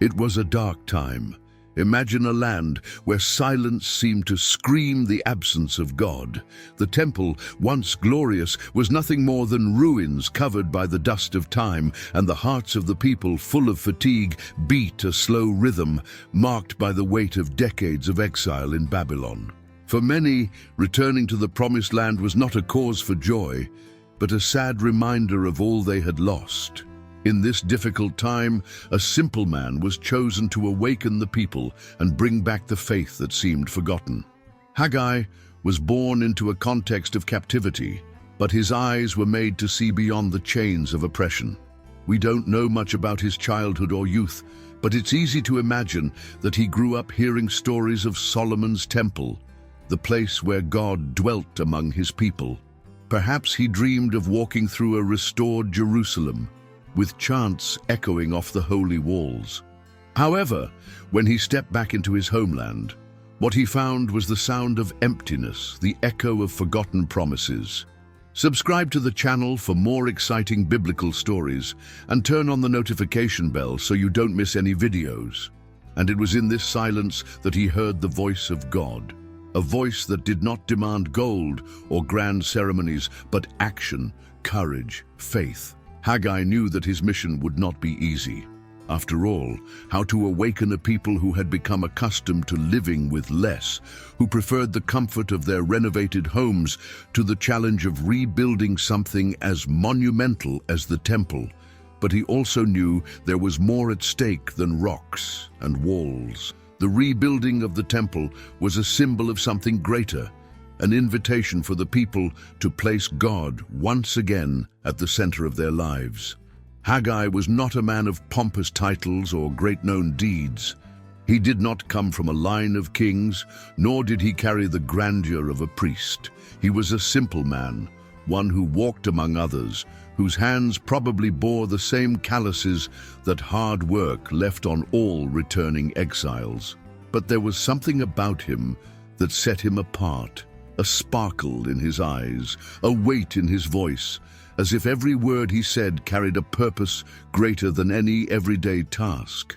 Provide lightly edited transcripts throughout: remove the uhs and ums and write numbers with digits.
It was a dark time. Imagine a land where silence seemed to scream the absence of God. The temple, once glorious, was nothing more than ruins covered by the dust of time, and the hearts of the people, full of fatigue, beat a slow rhythm, marked by the weight of decades of exile in Babylon. For many, returning to the Promised Land was not a cause for joy, but a sad reminder of all they had lost. In this difficult time, a simple man was chosen to awaken the people and bring back the faith that seemed forgotten. Haggai was born into a context of captivity, but his eyes were made to see beyond the chains of oppression. We don't know much about his childhood or youth, but it's easy to imagine that he grew up hearing stories of Solomon's temple, the place where God dwelt among his people. Perhaps he dreamed of walking through a restored Jerusalem, with chants echoing off the holy walls. However, when he stepped back into his homeland, what he found was the sound of emptiness, the echo of forgotten promises. Subscribe to the channel for more exciting biblical stories and turn on the notification bell so you don't miss any videos. And it was in this silence that he heard the voice of God, a voice that did not demand gold or grand ceremonies, but action, courage, faith. Haggai knew that his mission would not be easy. After all, how to awaken a people who had become accustomed to living with less, who preferred the comfort of their renovated homes to the challenge of rebuilding something as monumental as the temple. But he also knew there was more at stake than rocks and walls. The rebuilding of the temple was a symbol of something greater, an invitation for the people to place God once again at the center of their lives. Haggai was not a man of pompous titles or great-known deeds. He did not come from a line of kings, nor did he carry the grandeur of a priest. He was a simple man, one who walked among others, whose hands probably bore the same calluses that hard work left on all returning exiles. But there was something about him that set him apart. A sparkle in his eyes, a weight in his voice, as if every word he said carried a purpose greater than any everyday task.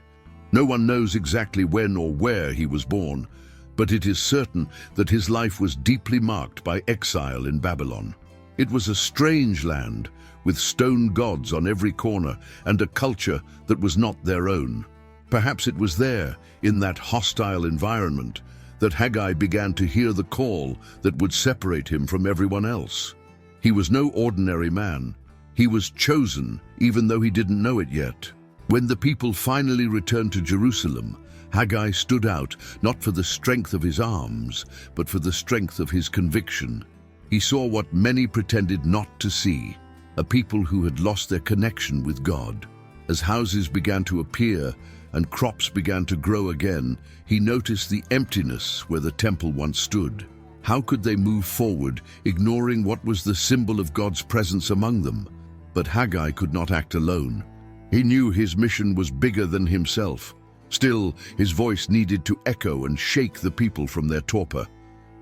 No one knows exactly when or where he was born, but it is certain that his life was deeply marked by exile in Babylon. It was a strange land, with stone gods on every corner and a culture that was not their own. Perhaps it was there, in that hostile environment, that Haggai began to hear the call that would separate him from everyone else. He was no ordinary man. He was chosen, even though he didn't know it yet. When the people finally returned to Jerusalem, Haggai stood out, not for the strength of his arms, but for the strength of his conviction. He saw what many pretended not to see, a people who had lost their connection with God. As houses began to appear and crops began to grow again, he noticed the emptiness where the temple once stood. How could they move forward, ignoring what was the symbol of God's presence among them? But Haggai could not act alone. He knew his mission was bigger than himself. Still, his voice needed to echo and shake the people from their torpor.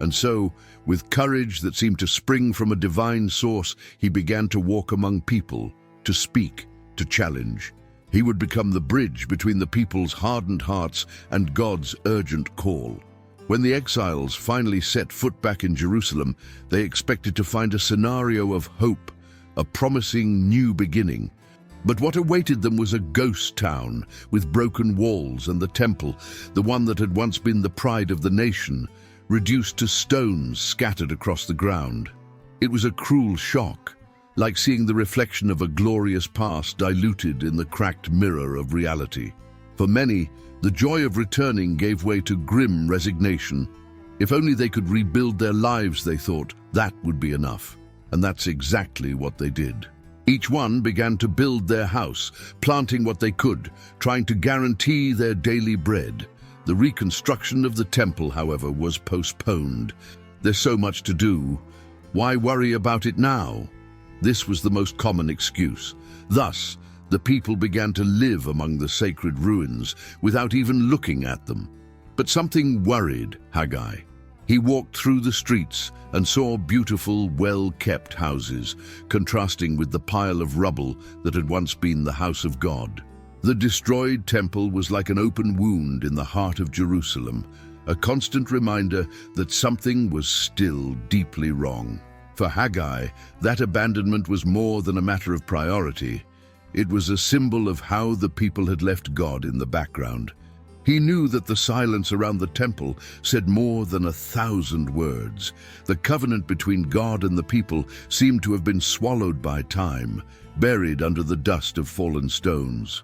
And so, with courage that seemed to spring from a divine source, he began to walk among people, to speak, to challenge. He would become the bridge between the people's hardened hearts and God's urgent call. When the exiles finally set foot back in Jerusalem, they expected to find a scenario of hope, a promising new beginning. But what awaited them was a ghost town with broken walls, and the temple, the one that had once been the pride of the nation, reduced to stones scattered across the ground. It was a cruel shock, like seeing the reflection of a glorious past diluted in the cracked mirror of reality. For many, the joy of returning gave way to grim resignation. If only they could rebuild their lives, they thought, that would be enough. And that's exactly what they did. Each one began to build their house, planting what they could, trying to guarantee their daily bread. The reconstruction of the temple, however, was postponed. There's so much to do. Why worry about it now? This was the most common excuse. Thus, the people began to live among the sacred ruins without even looking at them. But something worried Haggai. He walked through the streets and saw beautiful, well-kept houses, contrasting with the pile of rubble that had once been the house of God. The destroyed temple was like an open wound in the heart of Jerusalem, a constant reminder that something was still deeply wrong. For Haggai, that abandonment was more than a matter of priority. It was a symbol of how the people had left God in the background. He knew that the silence around the temple said more than 1,000 words. The covenant between God and the people seemed to have been swallowed by time, buried under the dust of fallen stones.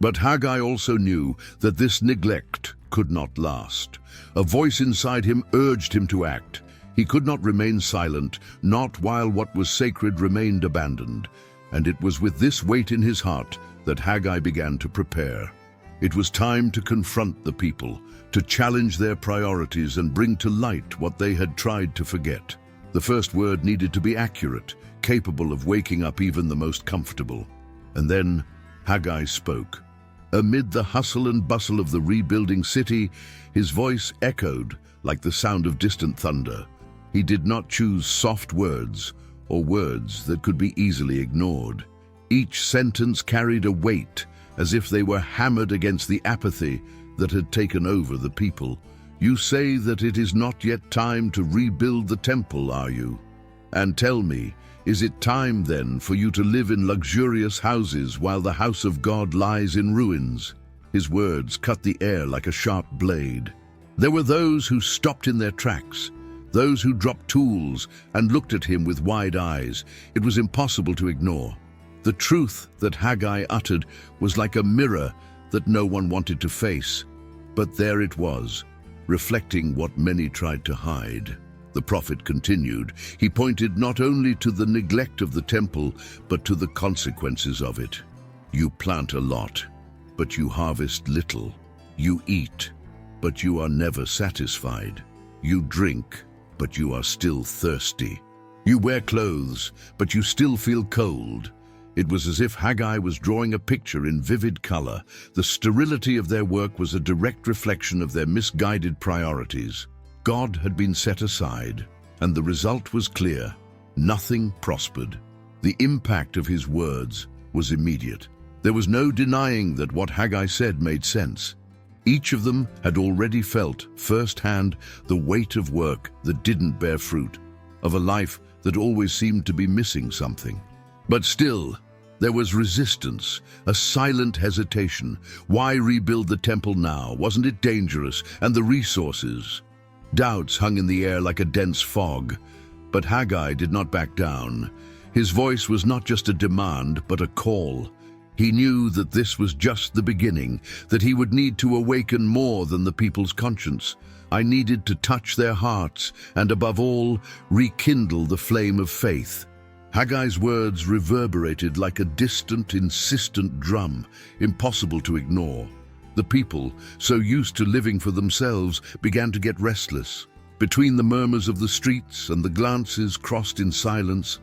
But Haggai also knew that this neglect could not last. A voice inside him urged him to act. He could not remain silent, not while what was sacred remained abandoned. And it was with this weight in his heart that Haggai began to prepare. It was time to confront the people, to challenge their priorities and bring to light what they had tried to forget. The first word needed to be accurate, capable of waking up even the most comfortable. And then Haggai spoke. Amid the hustle and bustle of the rebuilding city, his voice echoed like the sound of distant thunder. He did not choose soft words or words that could be easily ignored. Each sentence carried a weight, as if they were hammered against the apathy that had taken over the people. You say that it is not yet time to rebuild the temple, are you? And tell me, is it time then for you to live in luxurious houses while the house of God lies in ruins? His words cut the air like a sharp blade. There were those who stopped in their tracks, those who dropped tools and looked at him with wide eyes. It was impossible to ignore. The truth that Haggai uttered was like a mirror that no one wanted to face. But there it was, reflecting what many tried to hide. The prophet continued. He pointed not only to the neglect of the temple, but to the consequences of it. You plant a lot, but you harvest little. You eat, but you are never satisfied. You drink, but you are still thirsty. You wear clothes, but you still feel cold. It was as if Haggai was drawing a picture in vivid color. The sterility of their work was a direct reflection of their misguided priorities. God had been set aside, and the result was clear. Nothing prospered. The impact of his words was immediate. There was no denying that what Haggai said made sense. Each of them had already felt firsthand the weight of work that didn't bear fruit, of a life that always seemed to be missing something. But still, there was resistance, a silent hesitation. Why rebuild the temple now? Wasn't it dangerous? And the resources? Doubts hung in the air like a dense fog, but Haggai did not back down. His voice was not just a demand, but a call. He knew that this was just the beginning, that he would need to awaken more than the people's conscience. I needed to touch their hearts and, above all, rekindle the flame of faith. Haggai's words reverberated like a distant, insistent drum, impossible to ignore. The people, so used to living for themselves, began to get restless. Between the murmurs of the streets and the glances crossed in silence,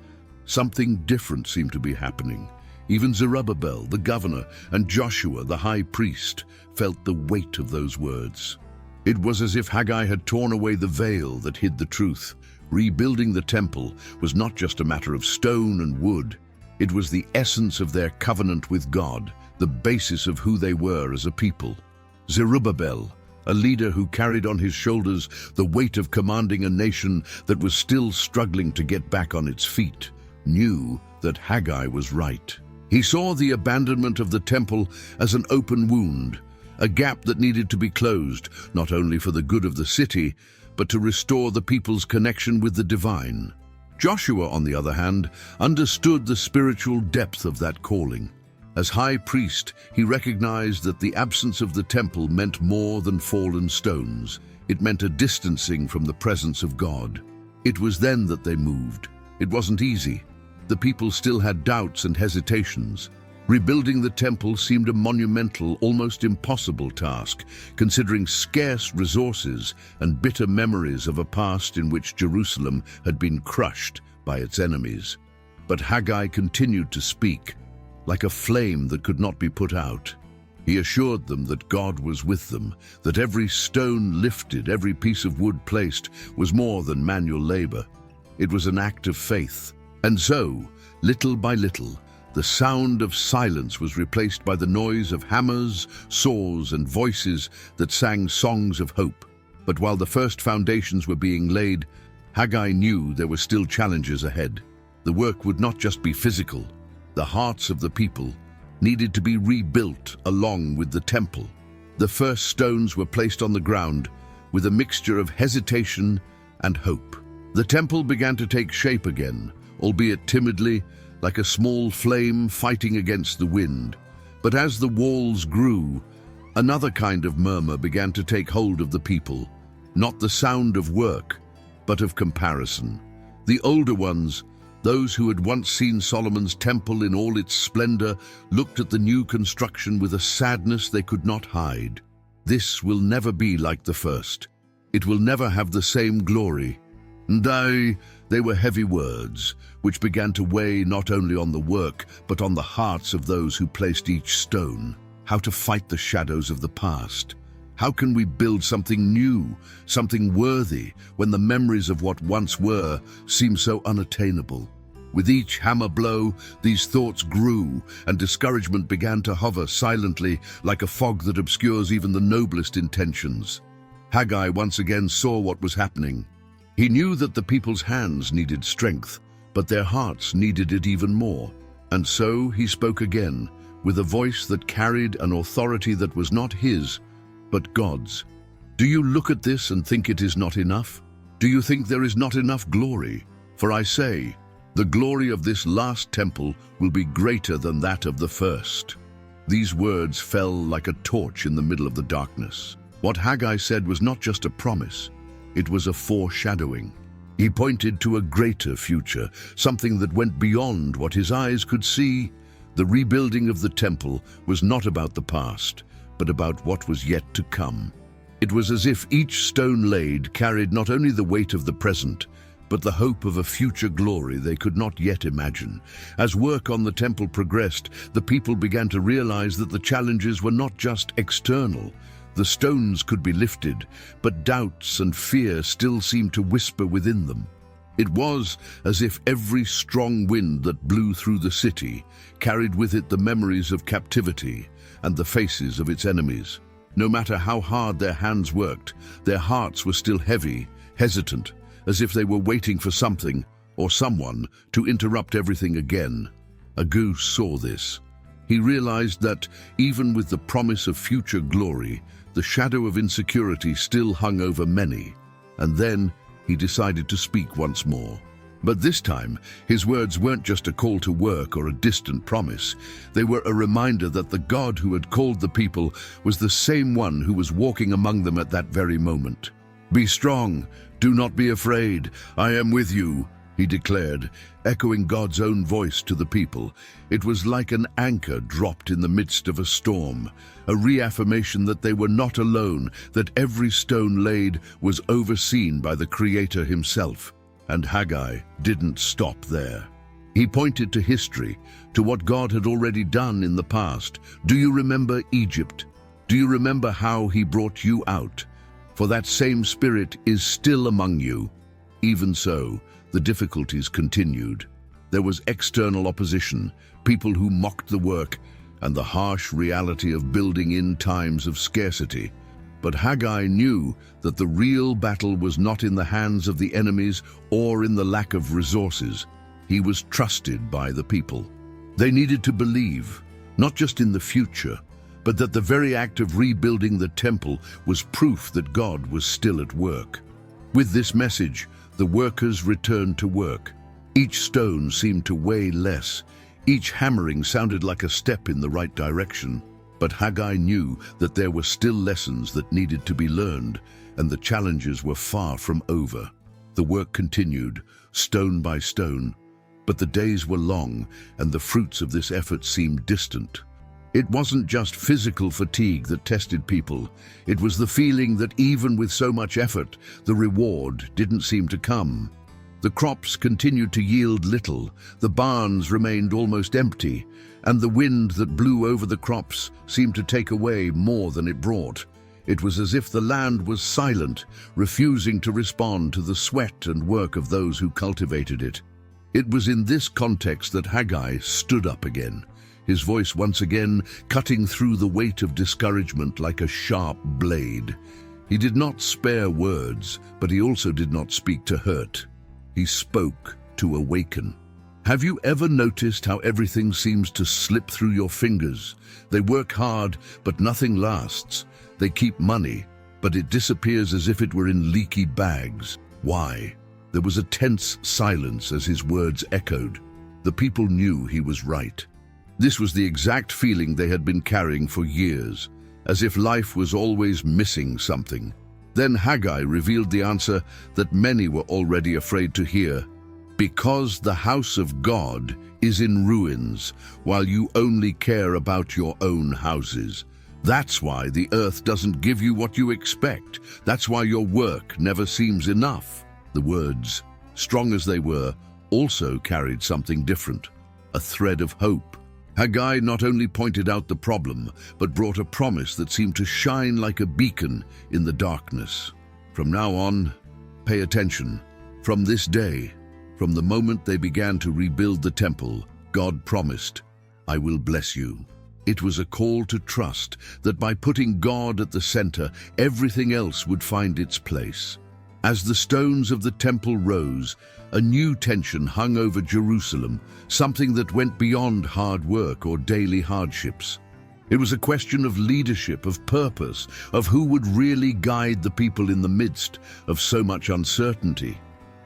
something different seemed to be happening. Even Zerubbabel, the governor, and Joshua, the high priest, felt the weight of those words. It was as if Haggai had torn away the veil that hid the truth. Rebuilding the temple was not just a matter of stone and wood. It was the essence of their covenant with God, the basis of who they were as a people. Zerubbabel, a leader who carried on his shoulders the weight of commanding a nation that was still struggling to get back on its feet, knew that Haggai was right. He saw the abandonment of the temple as an open wound, a gap that needed to be closed, not only for the good of the city, but to restore the people's connection with the divine. Joshua, on the other hand, understood the spiritual depth of that calling. As high priest, he recognized that the absence of the temple meant more than fallen stones. It meant a distancing from the presence of God. It was then that they moved. It wasn't easy. The people still had doubts and hesitations. Rebuilding the temple seemed a monumental, almost impossible task, considering scarce resources and bitter memories of a past in which Jerusalem had been crushed by its enemies. But Haggai continued to speak, like a flame that could not be put out. He assured them that God was with them, that every stone lifted, every piece of wood placed, was more than manual labor. It was an act of faith. And so, little by little, The sound of silence was replaced by the noise of hammers, saws, and voices that sang songs of hope. But while the first foundations were being laid, Haggai knew there were still challenges ahead. The work would not just be physical. The hearts of the people needed to be rebuilt along with the temple. The first stones were placed on the ground with a mixture of hesitation and hope. The temple began to take shape again, albeit timidly, like a small flame fighting against the wind. But as the walls grew, another kind of murmur began to take hold of the people, not the sound of work, but of comparison. The older ones, those who had once seen Solomon's temple in all its splendor, looked at the new construction with a sadness they could not hide. This will never be like the first. It will never have the same glory. And they were heavy words, which began to weigh not only on the work, but on the hearts of those who placed each stone. How to fight the shadows of the past. How can we build something new, something worthy, when the memories of what once were seem so unattainable? With each hammer blow, these thoughts grew, and discouragement began to hover silently like a fog that obscures even the noblest intentions. Haggai once again saw what was happening. He knew that the people's hands needed strength, but their hearts needed it even more. And so he spoke again, with a voice that carried an authority that was not his, but God's. Do you look at this and think it is not enough? Do you think there is not enough glory? For I say, the glory of this last temple will be greater than that of the first. These words fell like a torch in the middle of the darkness. What Haggai said was not just a promise, it was a foreshadowing. He pointed to a greater future, something that went beyond what his eyes could see. The rebuilding of the temple was not about the past, but about what was yet to come. It was as if each stone laid carried not only the weight of the present, but the hope of a future glory they could not yet imagine. As work on the temple progressed, the people began to realize that the challenges were not just external. The stones could be lifted, but doubts and fear still seemed to whisper within them. It was as if every strong wind that blew through the city carried with it the memories of captivity and the faces of its enemies. No matter how hard their hands worked, their hearts were still heavy, hesitant, as if they were waiting for something or someone to interrupt everything again. A goose saw this. He realized that, even with the promise of future glory, the shadow of insecurity still hung over many. And then he decided to speak once more. But this time, his words weren't just a call to work or a distant promise. They were a reminder that the God who had called the people was the same one who was walking among them at that very moment. "Be strong, do not be afraid, I am with you," he declared, echoing God's own voice to the people. It was like an anchor dropped in the midst of a storm, a reaffirmation that they were not alone, that every stone laid was overseen by the Creator himself. And Haggai didn't stop there. He pointed to history, to what God had already done in the past. Do you remember Egypt? Do you remember how he brought you out? For that same spirit is still among you. Even so, the difficulties continued. There was external opposition, people who mocked the work, and the harsh reality of building in times of scarcity. But Haggai knew that the real battle was not in the hands of the enemies or in the lack of resources. He was trusted by the people. They needed to believe, not just in the future, but that the very act of rebuilding the temple was proof that God was still at work. With this message, the workers returned to work. Each stone seemed to weigh less. Each hammering sounded like a step in the right direction. But Haggai knew that there were still lessons that needed to be learned, and the challenges were far from over. The work continued, stone by stone, but the days were long, and the fruits of this effort seemed distant. It wasn't just physical fatigue that tested people. It was the feeling that even with so much effort, the reward didn't seem to come. The crops continued to yield little, the barns remained almost empty, and the wind that blew over the crops seemed to take away more than it brought. It was as if the land was silent, refusing to respond to the sweat and work of those who cultivated it. It was in this context that Haggai stood up again, his voice once again cutting through the weight of discouragement like a sharp blade. He did not spare words, but he also did not speak to hurt. He spoke to awaken. Have you ever noticed how everything seems to slip through your fingers? They work hard, but nothing lasts. They keep money, but it disappears as if it were in leaky bags. Why? There was a tense silence as his words echoed. The people knew he was right. This was the exact feeling they had been carrying for years, as if life was always missing something. Then Haggai revealed the answer that many were already afraid to hear. Because the house of God is in ruins, while you only care about your own houses. That's why the earth doesn't give you what you expect. That's why your work never seems enough. The words, strong as they were, also carried something different, a thread of hope. Haggai not only pointed out the problem, but brought a promise that seemed to shine like a beacon in the darkness. From now on, pay attention. From this day, from the moment they began to rebuild the temple, God promised, "I will bless you." It was a call to trust that by putting God at the center, everything else would find its place. As the stones of the temple rose, a new tension hung over Jerusalem, something that went beyond hard work or daily hardships. It was a question of leadership, of purpose, of who would really guide the people in the midst of so much uncertainty.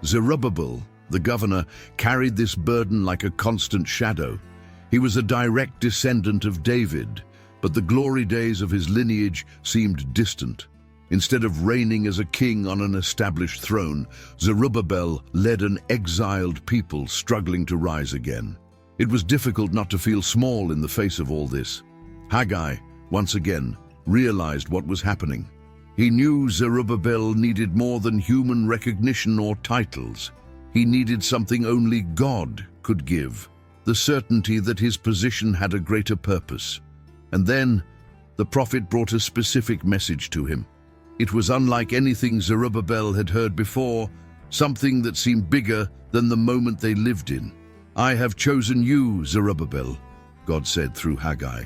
Zerubbabel, the governor, carried this burden like a constant shadow. He was a direct descendant of David, but the glory days of his lineage seemed distant. Instead of reigning as a king on an established throne, Zerubbabel led an exiled people struggling to rise again. It was difficult not to feel small in the face of all this. Haggai, once again, realized what was happening. He knew Zerubbabel needed more than human recognition or titles. He needed something only God could give, the certainty that his position had a greater purpose. And then, the prophet brought a specific message to him. It was unlike anything Zerubbabel had heard before, something that seemed bigger than the moment they lived in. "I have chosen you, Zerubbabel," God said through Haggai.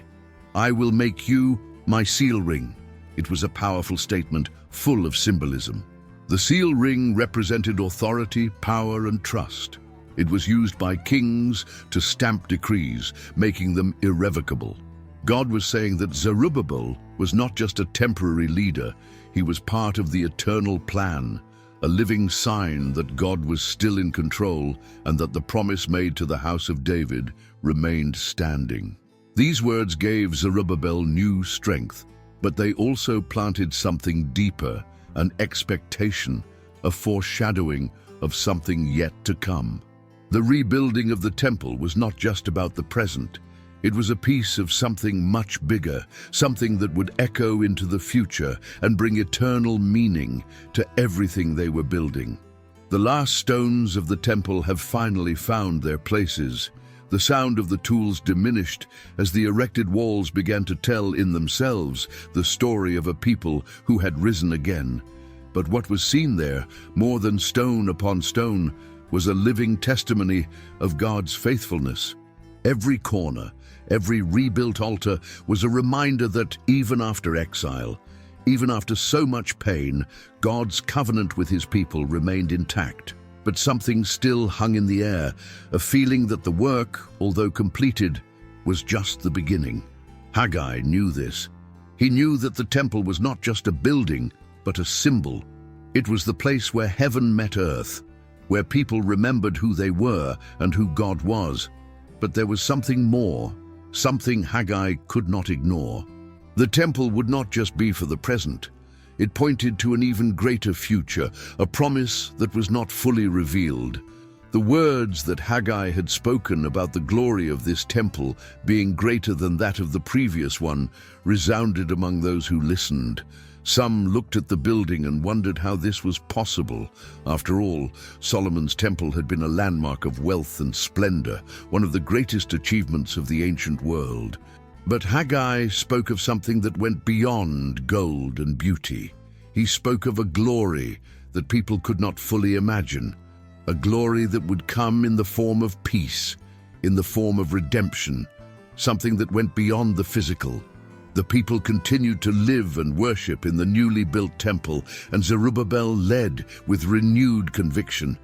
"I will make you my seal ring." It was a powerful statement, full of symbolism. The seal ring represented authority, power, and trust. It was used by kings to stamp decrees, making them irrevocable. God was saying that Zerubbabel was not just a temporary leader, he was part of the eternal plan, a living sign that God was still in control and that the promise made to the house of David remained standing. These words gave Zerubbabel new strength, but they also planted something deeper, an expectation, a foreshadowing of something yet to come. The rebuilding of the temple was not just about the present. It was a piece of something much bigger, something that would echo into the future and bring eternal meaning to everything they were building. The last stones of the temple have finally found their places. The sound of the tools diminished as the erected walls began to tell in themselves the story of a people who had risen again. But what was seen there, more than stone upon stone, was a living testimony of God's faithfulness. Every corner, every rebuilt altar was a reminder that even after exile, even after so much pain, God's covenant with his people remained intact. But something still hung in the air, a feeling that the work, although completed, was just the beginning. Haggai knew this. He knew that the temple was not just a building, but a symbol. It was the place where heaven met earth, where people remembered who they were and who God was. But there was something more, something Haggai could not ignore. The temple would not just be for the present. It pointed to an even greater future, a promise that was not fully revealed. The words that Haggai had spoken about the glory of this temple being greater than that of the previous one resounded among those who listened. Some looked at the building and wondered how this was possible. After all, Solomon's temple had been a landmark of wealth and splendor, one of the greatest achievements of the ancient world. But Haggai spoke of something that went beyond gold and beauty. He spoke of a glory that people could not fully imagine, a glory that would come in the form of peace, in the form of redemption, something that went beyond the physical. The people continued to live and worship in the newly built temple, and Zerubbabel led with renewed conviction.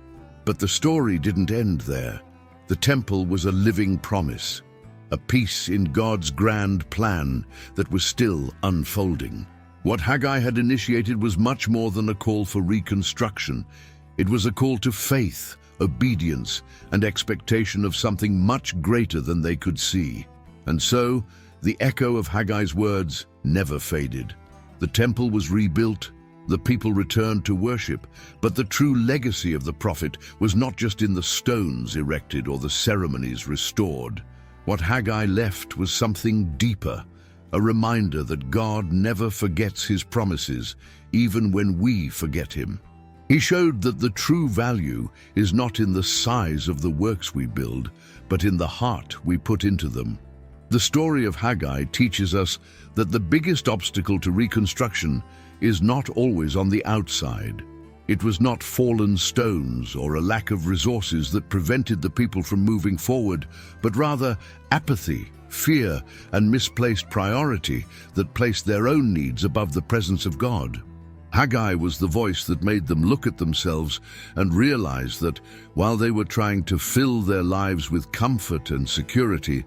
But the story didn't end there. The temple was a living promise, a piece in God's grand plan that was still unfolding. What Haggai had initiated was much more than a call for reconstruction. It was a call to faith, obedience, and expectation of something much greater than they could see. And so, the echo of Haggai's words never faded. The temple was rebuilt, the people returned to worship, but the true legacy of the prophet was not just in the stones erected or the ceremonies restored. What Haggai left was something deeper, a reminder that God never forgets his promises, even when we forget him. He showed that the true value is not in the size of the works we build, but in the heart we put into them. The story of Haggai teaches us that the biggest obstacle to reconstruction is not always on the outside. It was not fallen stones or a lack of resources that prevented the people from moving forward, but rather apathy, fear, and misplaced priority that placed their own needs above the presence of God. Haggai was the voice that made them look at themselves and realize that while they were trying to fill their lives with comfort and security,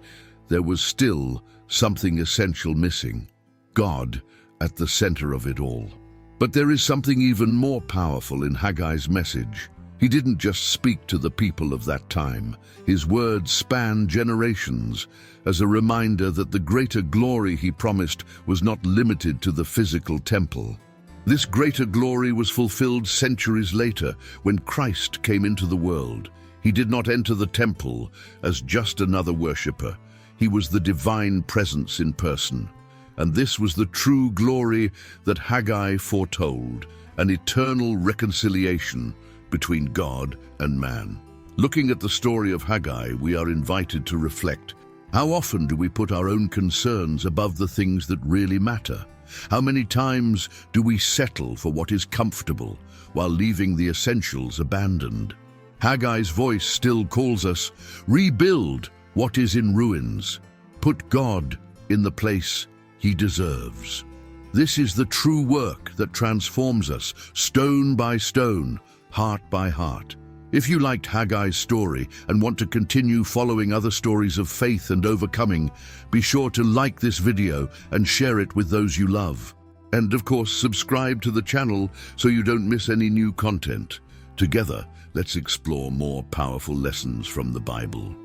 there was still something essential missing: God at the center of it all. But there is something even more powerful in Haggai's message. He didn't just speak to the people of that time. His words spanned generations, as a reminder that the greater glory he promised was not limited to the physical temple. This greater glory was fulfilled centuries later when Christ came into the world. He did not enter the temple as just another worshipper. He was the divine presence in person. And this was the true glory that Haggai foretold, an eternal reconciliation between God and man. Looking at the story of Haggai, we are invited to reflect. How often do we put our own concerns above the things that really matter? How many times do we settle for what is comfortable while leaving the essentials abandoned? Haggai's voice still calls us, rebuild what is in ruins. Put God in the place he deserves. This is the true work that transforms us, stone by stone, heart by heart. If you liked Haggai's story and want to continue following other stories of faith and overcoming, be sure to like this video and share it with those you love. And of course, subscribe to the channel so you don't miss any new content. Together, let's explore more powerful lessons from the Bible.